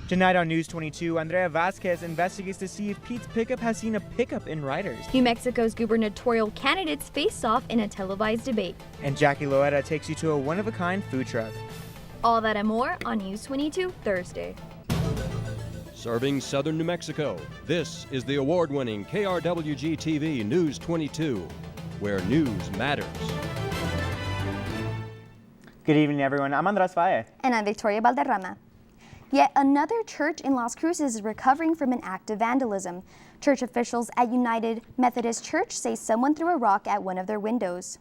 Tonight on News 22, Andrea Vasquez investigates to see if Pete's Pickup has seen a pickup in riders. New Mexico's gubernatorial candidates face off in a televised debate. And Jackie Loetta takes you to a one-of-a-kind food truck. All that and more on News 22 Thursday. Serving southern New Mexico, this is the award-winning KRWG-TV News 22, where news matters. Good evening, everyone. I'm Andres Valle. And I'm Victoria Valderrama. Yet another church in Las Cruces is recovering from an act of vandalism. Church officials at United Methodist Church say someone threw a rock at one of their windows.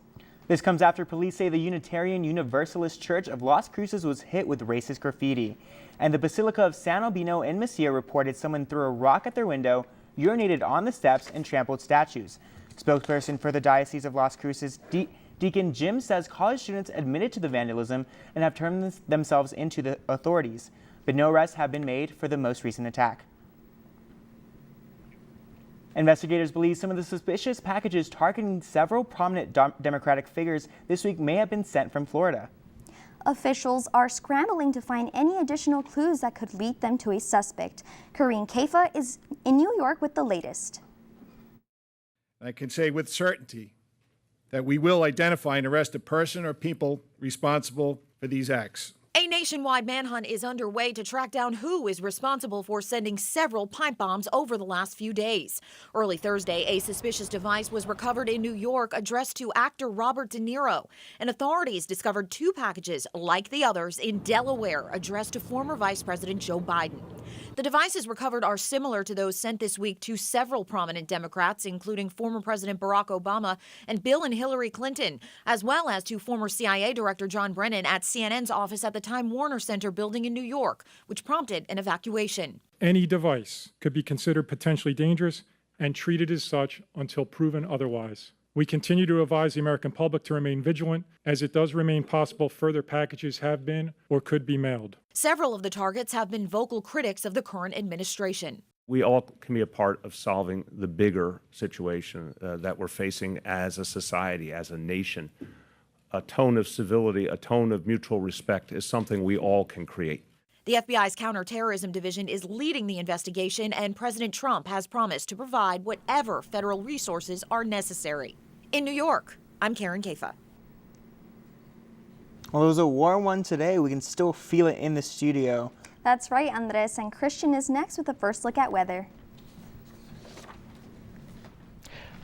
This comes after police say the Unitarian Universalist Church of Las Cruces was hit with racist graffiti. And the Basilica of San Albino in Mesilla reported someone threw a rock at their window, urinated on the steps, and trampled statues. Spokesperson for the Diocese of Las Cruces, Deacon Jim, says college students admitted to the vandalism and have turned themselves into the authorities, but no arrests have been made for the most recent attack. Investigators believe some of the suspicious packages targeting several prominent Democratic figures this week may have been sent from Florida. Officials are scrambling to find any additional clues that could lead them to a suspect. Karine Kaifa is in New York with the latest. I can say with certainty that we will identify and arrest a person or people responsible for these acts. A nationwide manhunt is underway to track down who is responsible for sending several pipe bombs over the last few days. Early Thursday, a suspicious device was recovered in New York addressed to actor Robert De Niro. And authorities discovered two packages like the others in Delaware addressed to former Vice President Joe Biden. The devices recovered are similar to those sent this week to several prominent Democrats, including former President Barack Obama and Bill and Hillary Clinton, as well as to former CIA Director John Brennan at CNN's office at the Time Warner Center building in New York, which prompted an evacuation. Any device could be considered potentially dangerous and treated as such until proven otherwise. We continue to advise the American public to remain vigilant, as it does remain possible further packages have been or could be mailed. Several of the targets have been vocal critics of the current administration. We all can be a part of solving the bigger situation that we're facing as a society, as a nation. A tone of civility, a tone of mutual respect is something we all can create. The FBI's counterterrorism division is leading the investigation, and President Trump has promised to provide whatever federal resources are necessary. In New York, I'm Karen Kaifa. Well, it was a warm one today. We can still feel it in the studio. That's right, Andres, and Christian is next with a first look at weather.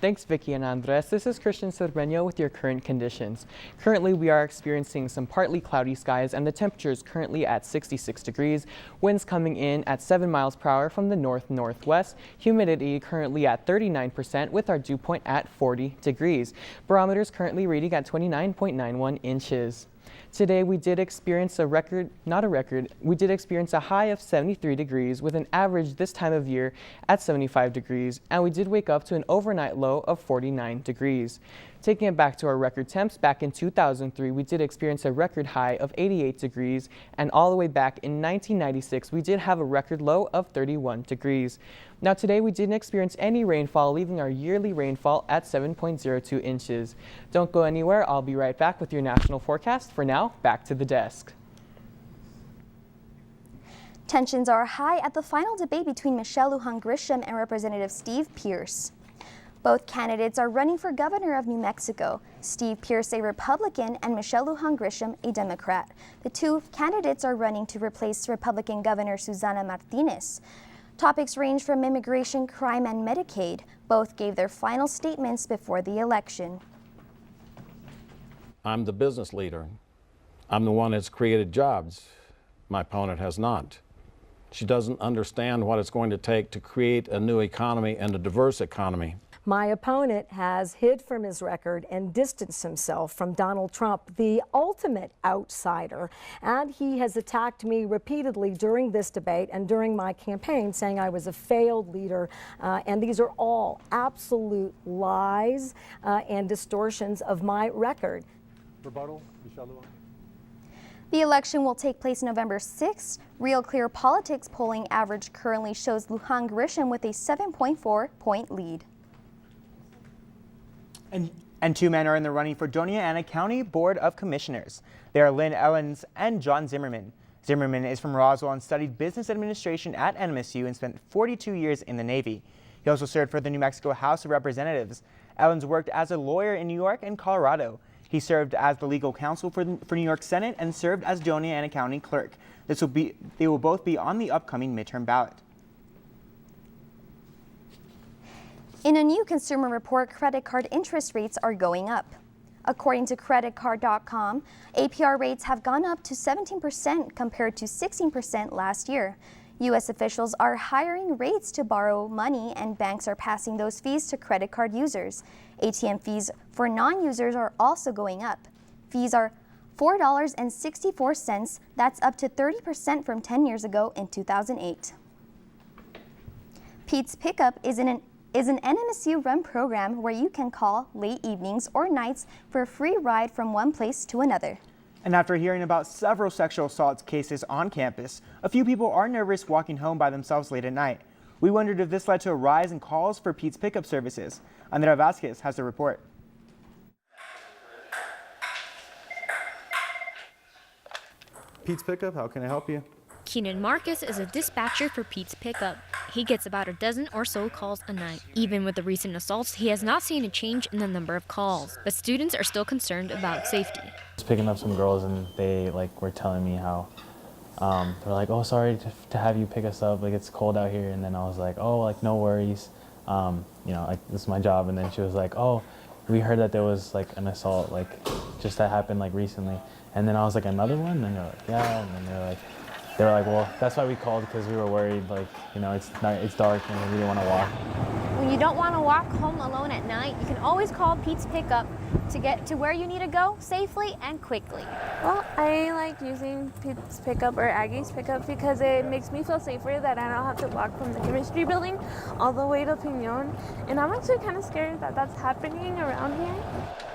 Thanks, Vicky and Andres. This is Christian Cermeño with your current conditions. Currently, we are experiencing some partly cloudy skies, and the temperature is currently at 66 degrees. Winds coming in at 7 miles per hour from the north-northwest. Humidity currently at 39% with our dew point at 40 degrees. Barometers currently reading at 29.91 inches. Today we did experience we did experience a high of 73 degrees with an average this time of year at 75 degrees, and we did wake up to an overnight low of 49 degrees. Taking it back to our record temps, back in 2003 we did experience a record high of 88 degrees, and all the way back in 1996 we did have a record low of 31 degrees. Now today we didn't experience any rainfall, leaving our yearly rainfall at 7.02 inches. Don't go anywhere, I'll be right back with your national forecast. For now, back to the desk. Tensions are high at the final debate between Michelle Lujan Grisham and Representative Steve Pearce. Both candidates are running for governor of New Mexico. Steve Pearce, a Republican, and Michelle Lujan Grisham, a Democrat. The two candidates are running to replace Republican Governor Susana Martinez. Topics range from immigration, crime, and Medicaid. Both gave their final statements before the election. I'm the business leader. I'm the one that's created jobs. My opponent has not. She doesn't understand what it's going to take to create a new economy and a diverse economy. My opponent has hid from his record and distanced himself from Donald Trump, the ultimate outsider. And he has attacked me repeatedly during this debate and during my campaign, saying I was a failed leader. And these are all absolute lies and distortions of my record. Rebuttal, Michelle Lujan. The election will take place November 6th. Real Clear Politics polling average currently shows Lujan Grisham with a 7.4-point lead. And two men are in the running for Doña Ana County Board of Commissioners. They are Lynn Ellens and John Zimmerman. Zimmerman is from Roswell and studied business administration at NMSU and spent 42 years in the Navy. He also served for the New Mexico House of Representatives. Evans worked as a lawyer in New York and Colorado. He served as the legal counsel for New York Senate and served as Donia and County Clerk. They will both be on the upcoming midterm ballot. In a new consumer report, credit card interest rates are going up. According to creditcard.com, APR rates have gone up to 17% compared to 16% last year. U.S. officials are hiring rates to borrow money, and banks are passing those fees to credit card users. ATM fees for non-users are also going up. Fees are $4.64. That's up to 30% from 10 years ago in 2008. Pete's Pickup is an NMSU-run program where you can call late evenings or nights for a free ride from one place to another. And after hearing about several sexual assault cases on campus, a few people are nervous walking home by themselves late at night. We wondered if this led to a rise in calls for Pete's Pickup services. Andrea Vasquez has the report. Pete's Pickup, how can I help you? Keenan Marcus is a dispatcher for Pete's Pickup. He gets about a dozen or so calls a night. Even with the recent assaults, he has not seen a change in the number of calls, but students are still concerned about safety. I was picking up some girls and they were telling me how they're like, oh, sorry to have you pick us up, it's cold out here. And then I was like, oh, no worries, this is my job. And then she was like, oh, we heard that there was an assault just that happened recently. And then I was like, another one? And they're like, yeah. And then they were like, well, that's why we called, because we were worried, it's dark and we didn't want to walk. When you don't want to walk home alone at night, you can always call Pete's Pickup to get to where you need to go safely and quickly. Well, I like using Pete's Pickup or Aggie's Pickup because it makes me feel safer that I don't have to walk from the chemistry building all the way to Piñon. And I'm actually kind of scared that that's happening around here.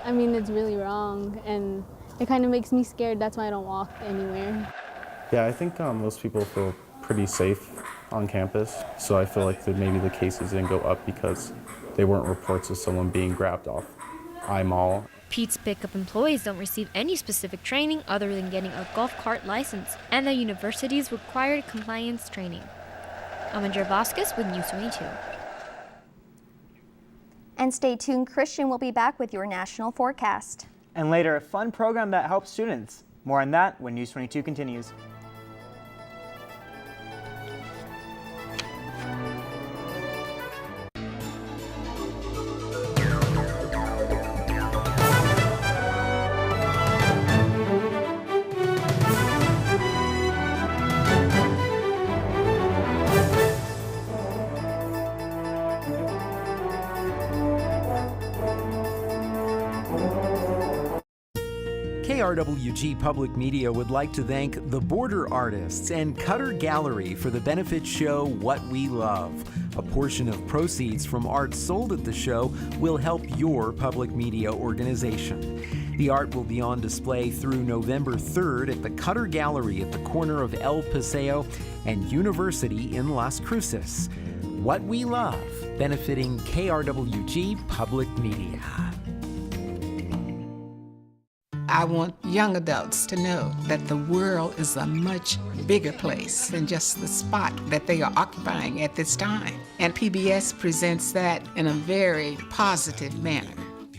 I mean, it's really wrong, and it kind of makes me scared. That's why I don't walk anywhere. Yeah, I think most people feel pretty safe on campus, so I feel like that maybe the cases didn't go up because there weren't reports of someone being grabbed off I-Mall. Pete's Pickup employees don't receive any specific training other than getting a golf cart license and the university's required compliance training. I'm Andrea Vasquez with News 22. And stay tuned, Christian will be back with your national forecast. And later, a fun program that helps students. More on that when News 22 continues. KRWG Public Media would like to thank the Border Artists and Cutter Gallery for the benefit show What We Love. A portion of proceeds from art sold at the show will help your public media organization. The art will be on display through November 3rd at the Cutter Gallery at the corner of El Paseo and University in Las Cruces. What We Love, benefiting KRWG Public Media. I want young adults to know that the world is a much bigger place than just the spot that they are occupying at this time. And PBS presents that in a very positive manner.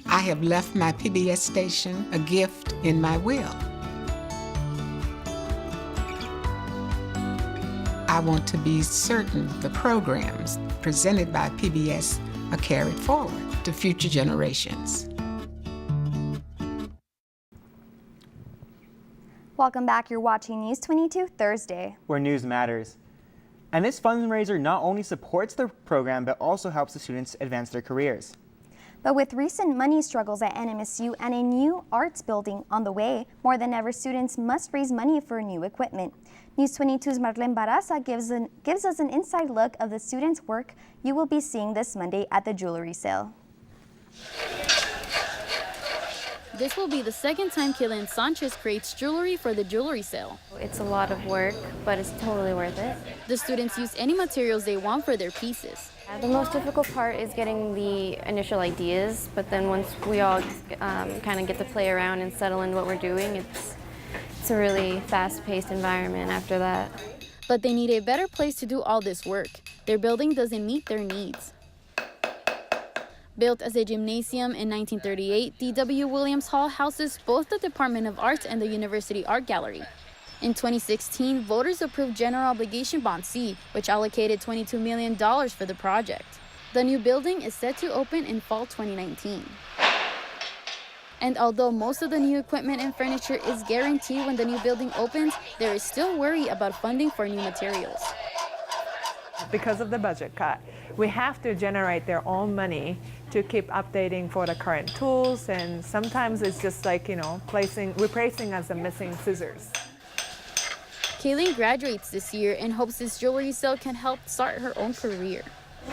I have left my PBS station a gift in my will. I want to be certain the programs presented by PBS are carried forward to future generations. Welcome back. You're watching News 22 Thursday, where news matters. And this fundraiser not only supports the program, but also helps the students advance their careers. But with recent money struggles at NMSU and a new arts building on the way, more than ever, students must raise money for new equipment. News 22's Marlene Barraza gives us an inside look of the students' work you will be seeing this Monday at the jewelry sale. This will be the second time Kaylen Sanchez creates jewelry for the jewelry sale. It's a lot of work, but it's totally worth it. The students use any materials they want for their pieces. The most difficult part is getting the initial ideas, but then once we all kind of get to play around and settle in what we're doing, it's It's a really fast-paced environment after that. But they need a better place to do all this work. Their building doesn't meet their needs. Built as a gymnasium in 1938, the W. Williams Hall houses both the Department of Arts and the University Art Gallery. In 2016, voters approved General Obligation Bond C, which allocated $22 million for the project. The new building is set to open in fall 2019. And although most of the new equipment and furniture is guaranteed when the new building opens, there is still worry about funding for new materials. Because of the budget cut, we have to generate their own money to keep updating for the current tools, and sometimes it's just like, replacing as the missing scissors. Kayleen graduates this year and hopes this jewelry sale can help start her own career.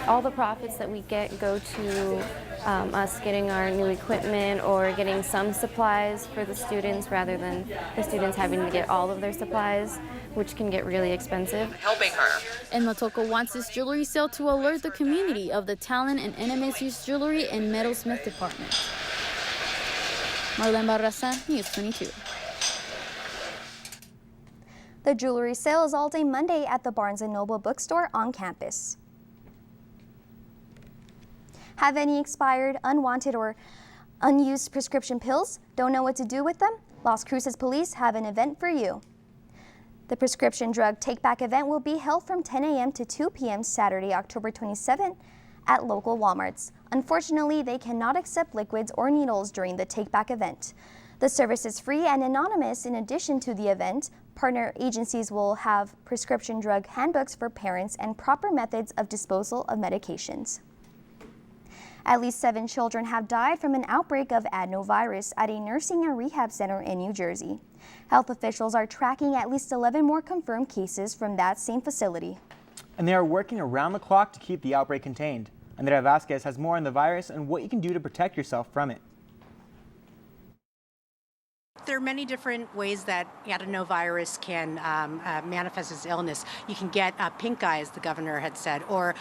All the profits that we get go to us getting our new equipment or getting some supplies for the students rather than the students having to get all of their supplies, which can get really expensive. Helping her. And Matoko wants this jewelry sale to alert the community of the talent in NMSU's jewelry and metalsmith department. Marlene Barraza, News 22. The jewelry sale is all day Monday at the Barnes & Noble bookstore on campus. Have any expired, unwanted, or unused prescription pills? Don't know what to do with them? Las Cruces Police have an event for you. The prescription drug take-back event will be held from 10 a.m. to 2 p.m. Saturday, October 27th at local Walmarts. Unfortunately, they cannot accept liquids or needles during the take-back event. The service is free and anonymous. In addition to the event, partner agencies will have prescription drug handbooks for parents and proper methods of disposal of medications. At least 7 children have died from an outbreak of adenovirus at a nursing and rehab center in New Jersey. Health officials are tracking at least 11 more confirmed cases from that same facility. And they are working around the clock to keep the outbreak contained. Andrea Vasquez has more on the virus and what you can do to protect yourself from it. There are many different ways that adenovirus can manifest as illness. You can get pink eye, as the governor had said, or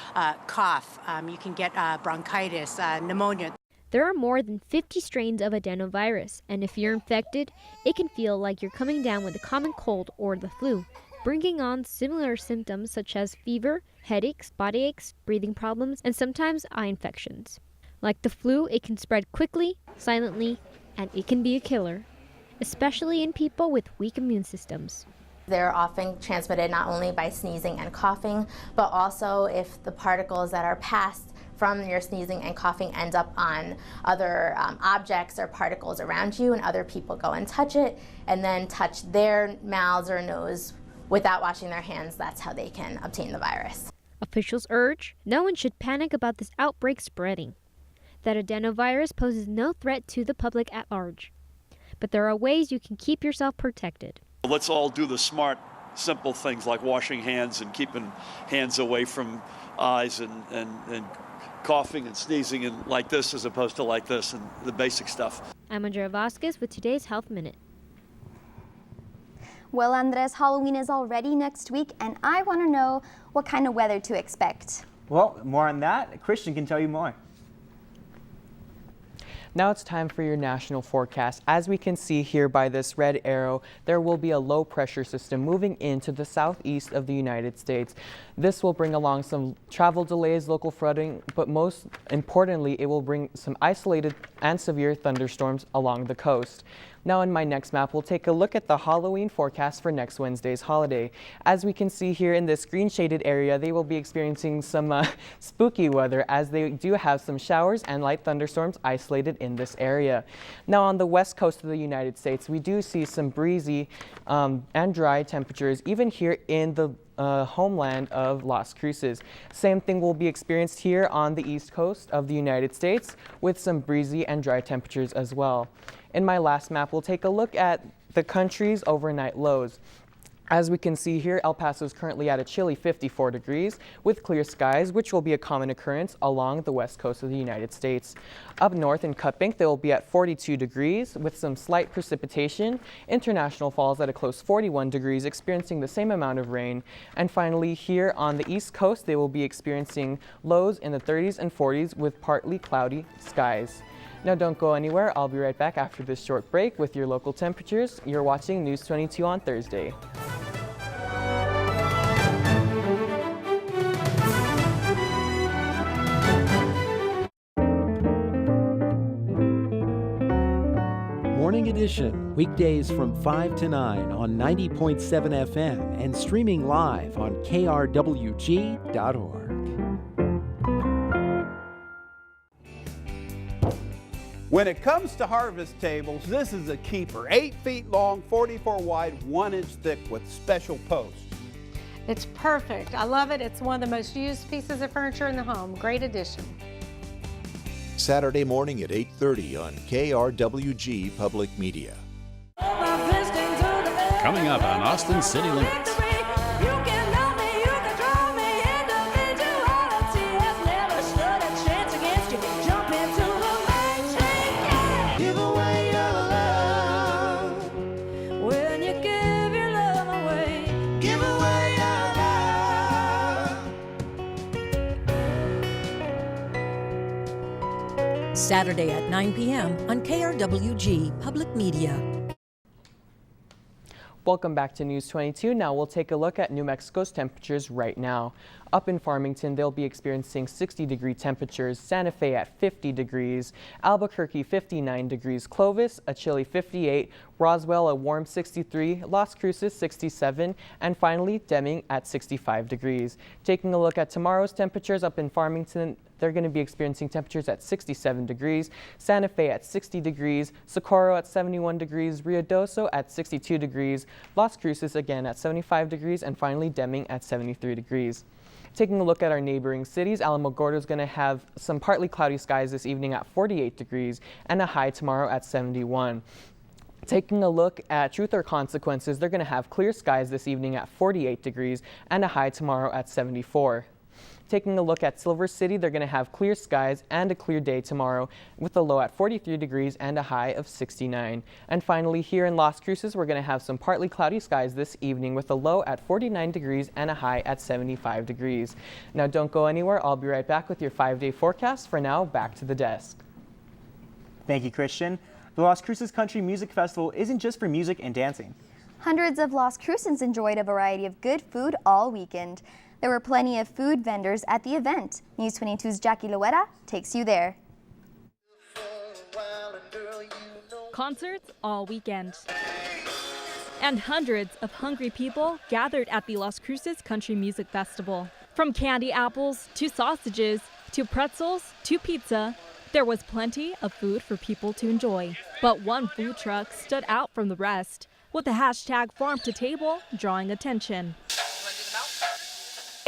cough. You can get bronchitis, pneumonia. There are more than 50 strains of adenovirus, and if you're infected, it can feel like you're coming down with a common cold or the flu, bringing on similar symptoms such as fever, headaches, body aches, breathing problems, and sometimes eye infections. Like the flu, it can spread quickly, silently, and it can be a killer, especially in people with weak immune systems. They're often transmitted not only by sneezing and coughing, but also if the particles that are passed from your sneezing and coughing end up on other objects or particles around you, and other people go and touch it and then touch their mouths or nose without washing their hands, that's how they can obtain the virus. Officials urge no one should panic about this outbreak spreading, that adenovirus poses no threat to the public at large. But there are ways you can keep yourself protected. Let's all do the smart, simple things like washing hands and keeping hands away from eyes and coughing and sneezing and like this as opposed to like this, and the basic stuff. I'm Andrea Vasquez with today's Health Minute. Well, Andres, Halloween is already next week, and I want to know what kind of weather to expect. Well, more on that. Christian can tell you more. Now it's time for your national forecast. As we can see here by this red arrow, there will be a low pressure system moving into the southeast of the United States. This will bring along some travel delays, local flooding, but most importantly, it will bring some isolated and severe thunderstorms along the coast. Now in my next map, we'll take a look at the Halloween forecast for next Wednesday's holiday. As we can see here in this green shaded area, they will be experiencing some spooky weather as they do have some showers and light thunderstorms isolated in this area. Now on the west coast of the United States, we do see some breezy and dry temperatures even here in the homeland of Las Cruces. Same thing will be experienced here on the east coast of the United States with some breezy and dry temperatures as well. In my last map, we'll take a look at the country's overnight lows. As we can see here, El Paso is currently at a chilly 54 degrees with clear skies, which will be a common occurrence along the west coast of the United States. Up north in Cutbank, they will be at 42 degrees with some slight precipitation. International Falls at a close 41 degrees, experiencing the same amount of rain. And finally, here on the east coast, they will be experiencing lows in the 30s and 40s with partly cloudy skies. Now don't go anywhere. I'll be right back after this short break with your local temperatures. You're watching News 22 on Thursday. Morning Edition, weekdays from 5 to 9 on 90.7 FM and streaming live on KRWG.org. When it comes to harvest tables, this is a keeper. 8 feet long, 44 wide, 1 inch thick with special posts. It's perfect. I love it. It's one of the most used pieces of furniture in the home. Great addition. Saturday morning at 8:30 on KRWG Public Media. Coming up on Austin City Limits. Saturday at 9 p.m. on KRWG Public Media. Welcome back to News 22. Now we'll take a look at New Mexico's temperatures right now. Up in Farmington, they'll be experiencing 60-degree temperatures, Santa Fe at 50 degrees, Albuquerque 59 degrees, Clovis a chilly 58, Roswell a warm 63, Las Cruces 67, and finally Deming at 65 degrees. Taking a look at tomorrow's temperatures up in Farmington, they're going to be experiencing temperatures at 67 degrees, Santa Fe at 60 degrees, Socorro at 71 degrees, Ruidoso at 62 degrees, Las Cruces again at 75 degrees, and finally Deming at 73 degrees. Taking a look at our neighboring cities, Alamogordo is going to have some partly cloudy skies this evening at 48 degrees and a high tomorrow at 71. Taking a look at Truth or Consequences, they're going to have clear skies this evening at 48 degrees and a high tomorrow at 74. Taking a look at Silver City, they're going to have clear skies and a clear day tomorrow with a low at 43 degrees and a high of 69. And finally, here in Las Cruces, we're going to have some partly cloudy skies this evening with a low at 49 degrees and a high at 75 degrees. Now don't go anywhere. I'll be right back with your 5-day forecast. For now, back to the desk. Thank you, Christian. The Las Cruces Country Music Festival isn't just for music and dancing. Hundreds of Las Crucens enjoyed a variety of good food all weekend. There were plenty of food vendors at the event. News 22's Jackie Loera takes you there. Concerts all weekend. And hundreds of hungry people gathered at the Las Cruces Country Music Festival. From candy apples to sausages to pretzels to pizza, there was plenty of food for people to enjoy. But one food truck stood out from the rest, with the hashtag farm to table drawing attention.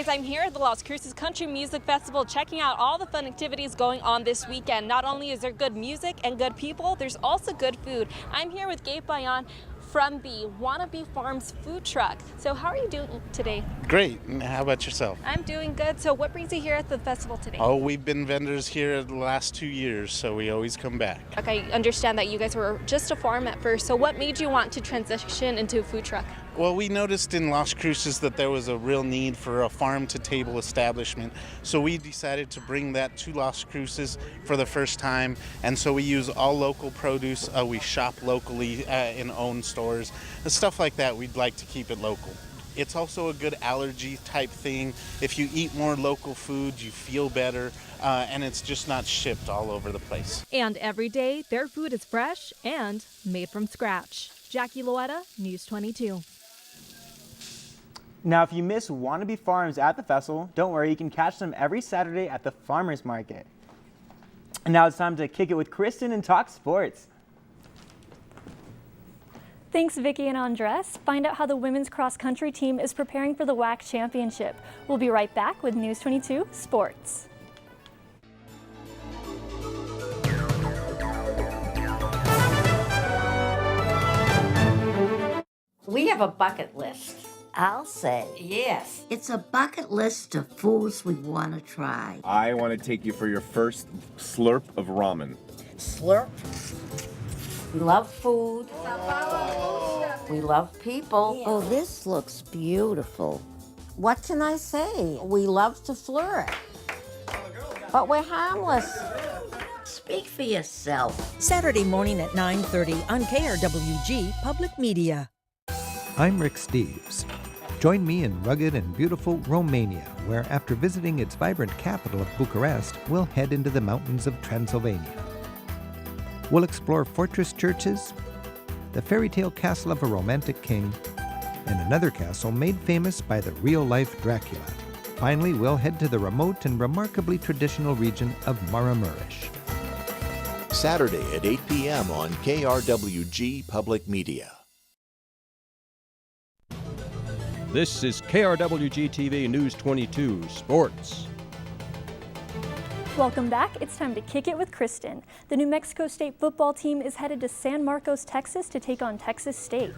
I'm here at the Las Cruces Country Music Festival checking out all the fun activities going on this weekend. Not only is there good music and good people, there's also good food. I'm here with Gabe Bayon from the Wannabe Farms food truck. So how are you doing today? Great. How about yourself? I'm doing good. So what brings you here at the festival today? Oh, we've been vendors here the last 2 years, so we always come back. Okay, I understand that you guys were just a farm at first. So what made you want to transition into a food truck? Well, we noticed in Las Cruces that there was a real need for a farm-to-table establishment, so we decided to bring that to Las Cruces for the first time, and so we use all local produce. We shop locally in own stores. Stuff like that, we'd like to keep it local. It's also a good allergy type thing. If you eat more local food, you feel better, and it's just not shipped all over the place. And every day, their food is fresh and made from scratch. Jackie Loera, News 22. Now, if you miss Wannabe Farms at the festival, don't worry, you can catch them every Saturday at the farmers market. And now it's time to kick it with Kristen and talk sports. Thanks, Vicki and Andres. Find out how the women's cross-country team is preparing for the WAC championship. We'll be right back with News 22 Sports. We have a bucket list. I'll say. Yes. It's a bucket list of foods we want to try. I want to take you for your first slurp of ramen. Slurp. We love food. We love people. Yeah. Oh, this looks beautiful. What can I say? We love to flirt. But we're harmless. Speak for yourself. Saturday morning at 9:30 on KRWG Public Media. I'm Rick Steves. Join me in rugged and beautiful Romania, where after visiting its vibrant capital of Bucharest, we'll head into the mountains of Transylvania. We'll explore fortress churches, the fairy tale castle of a romantic king, and another castle made famous by the real-life Dracula. Finally, we'll head to the remote and remarkably traditional region of Maramuresh. Saturday at 8 p.m. on KRWG Public Media. This is KRWG-TV News 22 Sports. Welcome back. It's time to kick it with Kristen. The New Mexico State football team is headed to San Marcos, Texas to take on Texas State.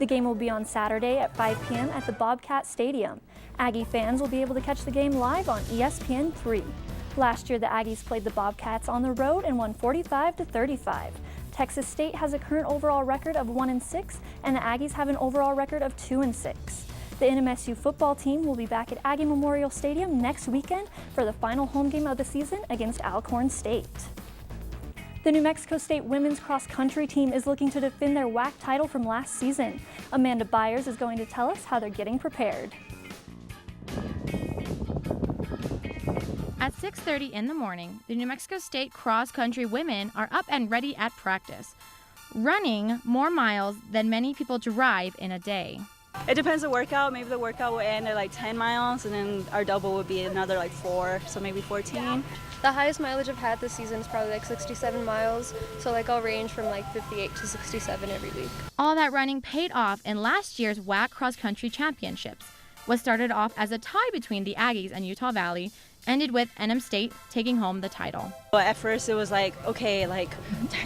The game will be on Saturday at 5 p.m. at the Bobcat Stadium. Aggie fans will be able to catch the game live on ESPN3. Last year, the Aggies played the Bobcats on the road and won 45-35. Texas State has a current overall record of 1-6, and the Aggies have an overall record of 2-6. The NMSU football team will be back at Aggie Memorial Stadium next weekend for the final home game of the season against Alcorn State. The New Mexico State women's cross-country team is looking to defend their WAC title from last season. Amanda Byers is going to tell us how they're getting prepared. At 6:30 in the morning, the New Mexico State cross-country women are up and ready at practice, running more miles than many people drive in a day. It depends on the workout. Maybe the workout will end at like 10 miles, and then our double would be another like 4, so maybe 14. The highest mileage I've had this season is probably like 67 miles, so like I'll range from like 58 to 67 every week. All that running paid off in last year's WAC cross-country championships. What started off as a tie between the Aggies and Utah Valley ended with NM State taking home the title. Well, at first it was like, okay, like,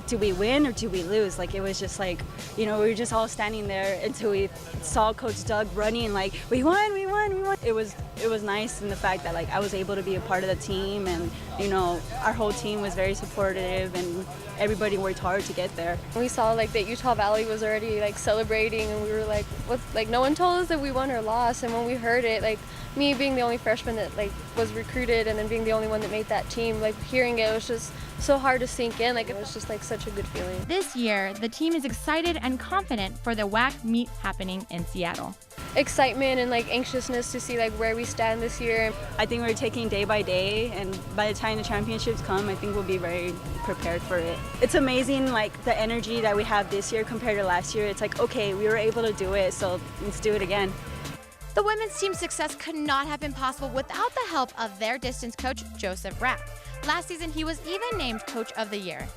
do we win or do we lose? Like, it was just like, you know, we were just all standing there until we saw Coach Doug running, like, we won, we won, we won. It was nice in the fact that, like, I was able to be a part of the team, and, you know, our whole team was very supportive, and everybody worked hard to get there. We saw, like, that Utah Valley was already, like, celebrating, and we were like, what? Like, no one told us that we won or lost, and when we heard it, like, me being the only freshman that like was recruited and then being the only one that made that team, like hearing it was just so hard to sink in. Like it was just like such a good feeling. This year, the team is excited and confident for the WAC meet happening in Seattle. Excitement and like anxiousness to see like where we stand this year. I think we're taking day by day, and by the time the championships come, I think we'll be very prepared for it. It's amazing, like the energy that we have this year compared to last year. It's like, okay, we were able to do it, so let's do it again. The women's team's success could not have been possible without the help of their distance coach, Joseph Rapp. Last season, he was even named Coach of the Year.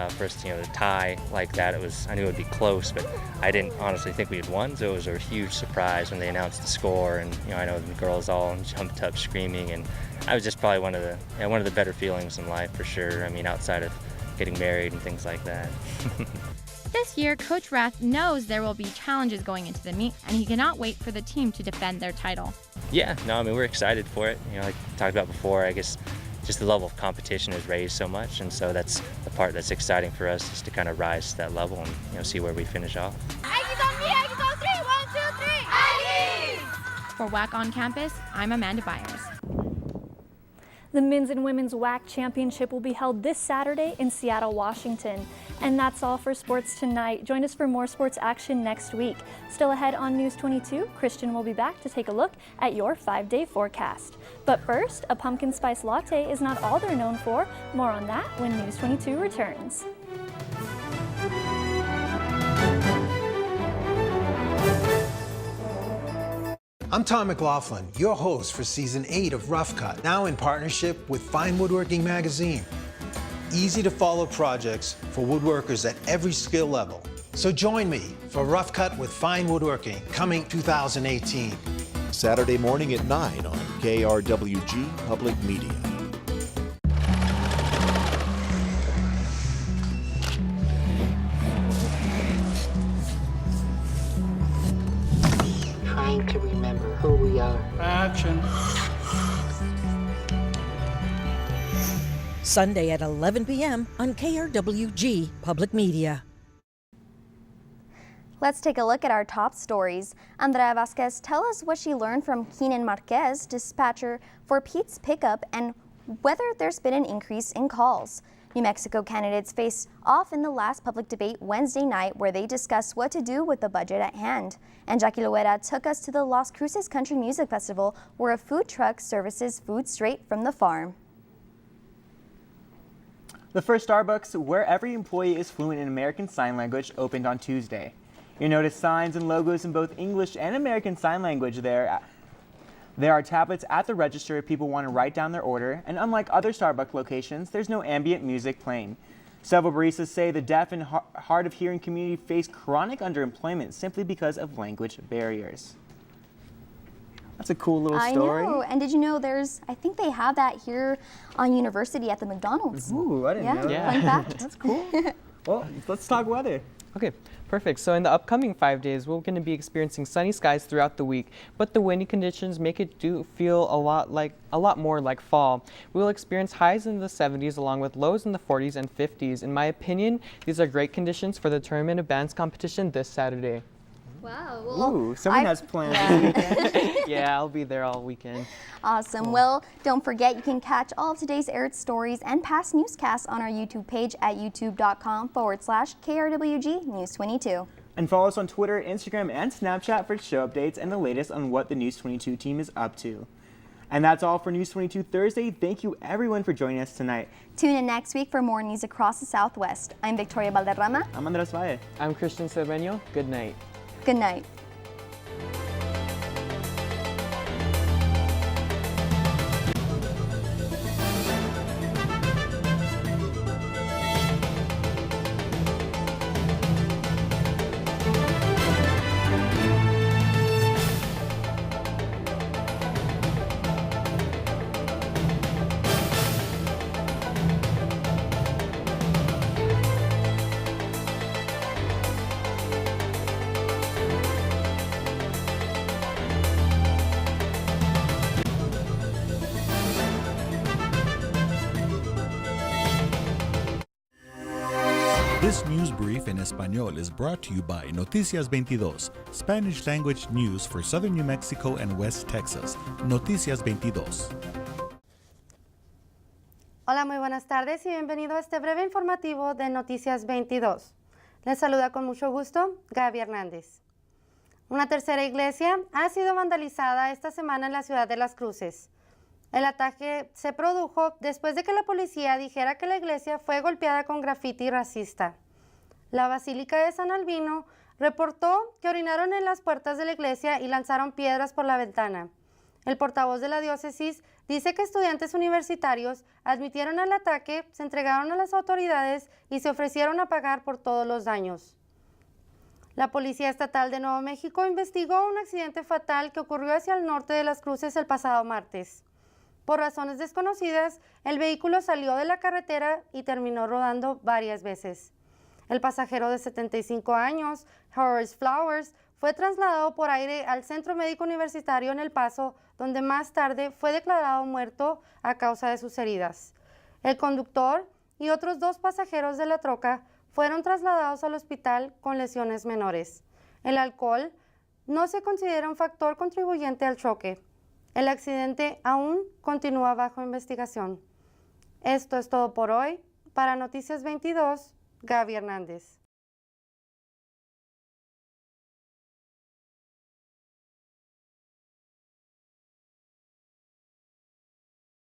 First, you know, the tie like that, I knew it would be close, but I didn't honestly think we had won, so it was a huge surprise when they announced the score, and, you know, I know the girls all jumped up screaming, and I was just probably one of the better feelings in life for sure. I mean, outside of getting married and things like that. This year, Coach Rath knows there will be challenges going into the meet, and he cannot wait for the team to defend their title. Yeah, no, I mean, we're excited for it. You know, like I talked about before, I guess just the level of competition has raised so much, and so that's the part that's exciting for us, is to kind of rise to that level and, you know, see where we finish off. Aggies on me, Aggies on 3, 1, 2, 3, Aggies! For WAC on Campus, I'm Amanda Byers. The men's and women's WAC championship will be held this Saturday in Seattle, Washington. And that's all for sports tonight. Join us for more sports action next week. Still ahead on News 22, Christian will be back to take a look at your 5-day forecast. But first, a pumpkin spice latte is not all they're known for. More on that when News 22 returns. I'm Tom McLaughlin, your host for Season 8 of Rough Cut, now in partnership with Fine Woodworking Magazine. Easy to follow projects for woodworkers at every skill level. So join me for Rough Cut with Fine Woodworking, coming 2018. Saturday morning at 9 on KRWG Public Media. Trying to remember who we are. Action. Sunday at 11 p.m. on KRWG Public Media. Let's take a look at our top stories. Andrea Vasquez, tell us what she learned from Keenan Marquez, dispatcher for Pete's Pickup, and whether there's been an increase in calls. New Mexico candidates face off in the last public debate Wednesday night, where they discussed what to do with the budget at hand. And Jackie Loera took us to the Las Cruces Country Music Festival, where a food truck services food straight from the farm. The first Starbucks where every employee is fluent in American Sign Language opened on Tuesday. You'll notice signs and logos in both English and American Sign Language there. There are tablets at the register if people want to write down their order, and unlike other Starbucks locations, there's no ambient music playing. Several baristas say the deaf and hard of hearing community face chronic underemployment simply because of language barriers. That's a cool little story. I know. And did you know I think they have that here on University at the McDonald's. Ooh, I didn't know that. Fun fact. That's cool. Well, let's talk weather. Okay, perfect. So in the upcoming 5 days, we're going to be experiencing sunny skies throughout the week, but the windy conditions make it feel a lot more like fall. We will experience highs in the 70s along with lows in the 40s and 50s. In my opinion, these are great conditions for the Tournament of Bands competition this Saturday. Wow. Well, ooh, someone has plans. Yeah, I'll be there all weekend. Awesome. Well, don't forget you can catch all of today's aired stories and past newscasts on our YouTube page at youtube.com/KRWG News 22. And follow us on Twitter, Instagram, and Snapchat for show updates and the latest on what the News 22 team is up to. And that's all for News 22 Thursday. Thank you everyone for joining us tonight. Tune in next week for more news across the Southwest. I'm Victoria Valderrama. I'm Andres Valle. I'm Christian Cerveño. Good night. Good night. This news brief in Español is brought to you by Noticias 22, Spanish language news for southern New Mexico and West Texas. Noticias 22. Hola, muy buenas tardes y bienvenido a este breve informativo de Noticias 22. Les saluda con mucho gusto Gaby Hernández. Una tercera iglesia ha sido vandalizada esta semana en la ciudad de Las Cruces. El ataque se produjo después de que la policía dijera que la iglesia fue golpeada con grafiti racista. La Basílica de San Albino reportó que orinaron en las puertas de la iglesia y lanzaron piedras por la ventana. El portavoz de la diócesis dice que estudiantes universitarios admitieron el ataque, se entregaron a las autoridades y se ofrecieron a pagar por todos los daños. La Policía Estatal de Nuevo México investigó un accidente fatal que ocurrió hacia el norte de Las Cruces el pasado martes. Por razones desconocidas, el vehículo salió de la carretera y terminó rodando varias veces. El pasajero de 75 años, Horace Flowers, fue trasladado por aire al Centro Médico Universitario en El Paso, donde más tarde fue declarado muerto a causa de sus heridas. El conductor y otros 2 pasajeros de la troca fueron trasladados al hospital con lesiones menores. El alcohol no se considera un factor contribuyente al choque. El accidente aún continúa bajo investigación. Esto es todo por hoy. Para Noticias 22, Gaby Hernández.